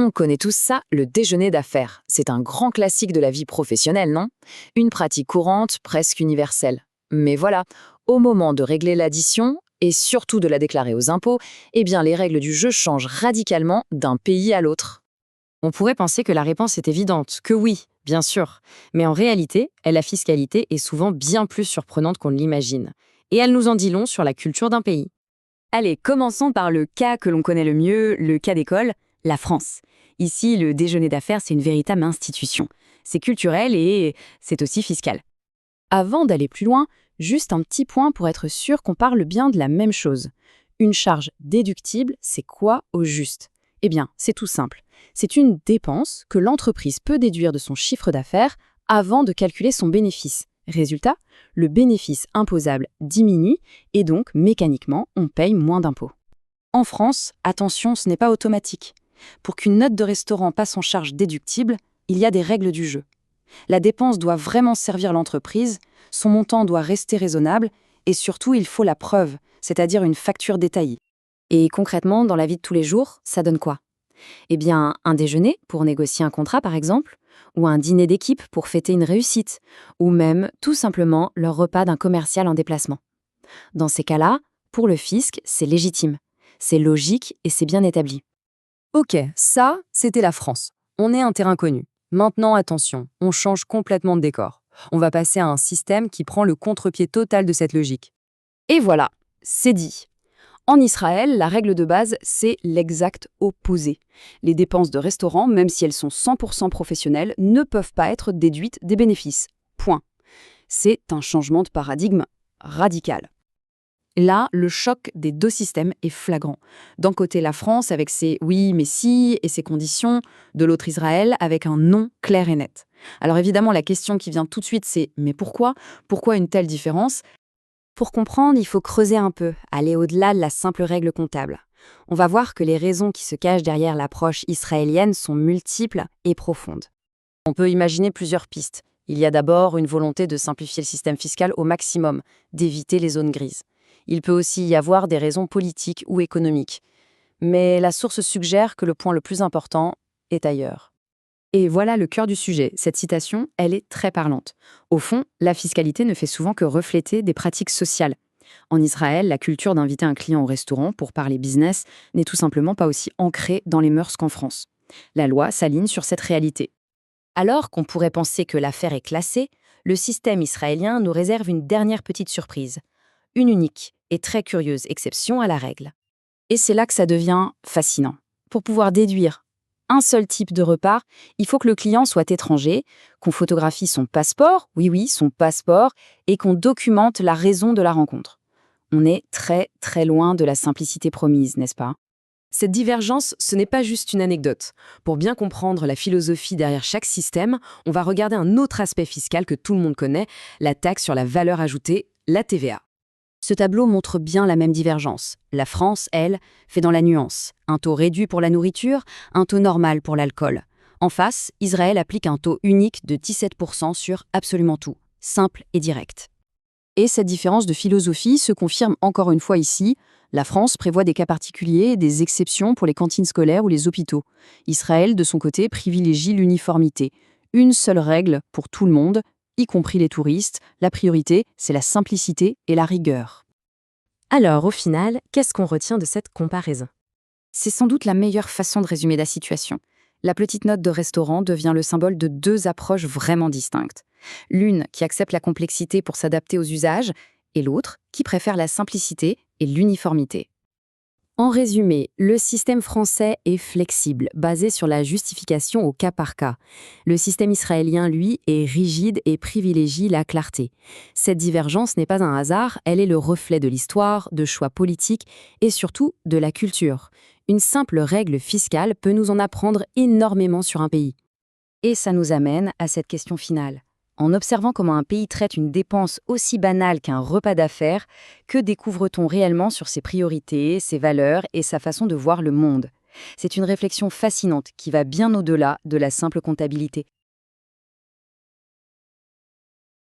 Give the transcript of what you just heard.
On connaît tous ça, le déjeuner d'affaires. C'est un grand classique de la vie professionnelle, non? Une pratique courante, presque universelle. Mais voilà, au moment de régler l'addition, et surtout de la déclarer aux impôts, eh bien les règles du jeu changent radicalement d'un pays à l'autre. On pourrait penser que la réponse est évidente, que oui, bien sûr. Mais en réalité, la fiscalité est souvent bien plus surprenante qu'on ne l'imagine. Et elle nous en dit long sur la culture d'un pays. Allez, commençons par le cas que l'on connaît le mieux, le cas d'école, la France. Ici, le déjeuner d'affaires, c'est une véritable institution. C'est culturel et c'est aussi fiscal. Avant d'aller plus loin, juste un petit point pour être sûr qu'on parle bien de la même chose. Une charge déductible, c'est quoi au juste? Eh bien, c'est tout simple. C'est une dépense que l'entreprise peut déduire de son chiffre d'affaires avant de calculer son bénéfice. Résultat, le bénéfice imposable diminue et donc, mécaniquement, on paye moins d'impôts. En France, attention, ce n'est pas automatique. Pour qu'une note de restaurant passe en charge déductible, il y a des règles du jeu. La dépense doit vraiment servir l'entreprise, son montant doit rester raisonnable et surtout, il faut la preuve, c'est-à-dire une facture détaillée. Et concrètement, dans la vie de tous les jours, ça donne quoi? Eh bien, un déjeuner pour négocier un contrat, par exemple, ou un dîner d'équipe pour fêter une réussite, ou même, tout simplement, le repas d'un commercial en déplacement. Dans ces cas-là, pour le fisc, c'est légitime, c'est logique et c'est bien établi. Ok, ça, c'était la France. On est un terrain connu. Maintenant, attention, on change complètement de décor. On va passer à un système qui prend le contre-pied total de cette logique. Et voilà, c'est dit. En Israël, la règle de base, c'est l'exact opposé. Les dépenses de restaurant, même si elles sont 100% professionnelles, ne peuvent pas être déduites des bénéfices. Point. C'est un changement de paradigme radical. Là, le choc des deux systèmes est flagrant. D'un côté, la France avec ses oui, mais si et ses conditions, de l'autre Israël avec un non clair et net. Alors évidemment, la question qui vient tout de suite, c'est mais pourquoi? Pourquoi une telle différence? Pour comprendre, il faut creuser un peu, aller au-delà de la simple règle comptable. On va voir que les raisons qui se cachent derrière l'approche israélienne sont multiples et profondes. On peut imaginer plusieurs pistes. Il y a d'abord une volonté de simplifier le système fiscal au maximum, d'éviter les zones grises. Il peut aussi y avoir des raisons politiques ou économiques. Mais la source suggère que le point le plus important est ailleurs. Et voilà le cœur du sujet. Cette citation, elle est très parlante. Au fond, la fiscalité ne fait souvent que refléter des pratiques sociales. En Israël, la culture d'inviter un client au restaurant pour parler business n'est tout simplement pas aussi ancrée dans les mœurs qu'en France. La loi s'aligne sur cette réalité. Alors qu'on pourrait penser que l'affaire est classée, le système israélien nous réserve une dernière petite surprise. Une unique et très curieuse exception à la règle. Et c'est là que ça devient fascinant. Pour pouvoir déduire un seul type de repas, il faut que le client soit étranger, qu'on photographie son passeport, oui, son passeport, et qu'on documente la raison de la rencontre. On est très, très loin de la simplicité promise, n'est-ce pas? Cette divergence, ce n'est pas juste une anecdote. Pour bien comprendre la philosophie derrière chaque système, on va regarder un autre aspect fiscal que tout le monde connaît, la taxe sur la valeur ajoutée, la TVA. Ce tableau montre bien la même divergence. La France, elle, fait dans la nuance. Un taux réduit pour la nourriture, un taux normal pour l'alcool. En face, Israël applique un taux unique de 17% sur absolument tout, simple et direct. Et cette différence de philosophie se confirme encore une fois ici. La France prévoit des cas particuliers et des exceptions pour les cantines scolaires ou les hôpitaux. Israël, de son côté, privilégie l'uniformité. Une seule règle pour tout le monde, y compris les touristes. La priorité, c'est la simplicité et la rigueur. Alors, au final, qu'est-ce qu'on retient de cette comparaison? C'est sans doute la meilleure façon de résumer la situation. La petite note de restaurant devient le symbole de deux approches vraiment distinctes. L'une qui accepte la complexité pour s'adapter aux usages, et l'autre qui préfère la simplicité et l'uniformité. En résumé, le système français est flexible, basé sur la justification au cas par cas. Le système israélien, lui, est rigide et privilégie la clarté. Cette divergence n'est pas un hasard, elle est le reflet de l'histoire, de choix politiques et surtout de la culture. Une simple règle fiscale peut nous en apprendre énormément sur un pays. Et ça nous amène à cette question finale. En observant comment un pays traite une dépense aussi banale qu'un repas d'affaires, que découvre-t-on réellement sur ses priorités, ses valeurs et sa façon de voir le monde? C'est une réflexion fascinante qui va bien au-delà de la simple comptabilité.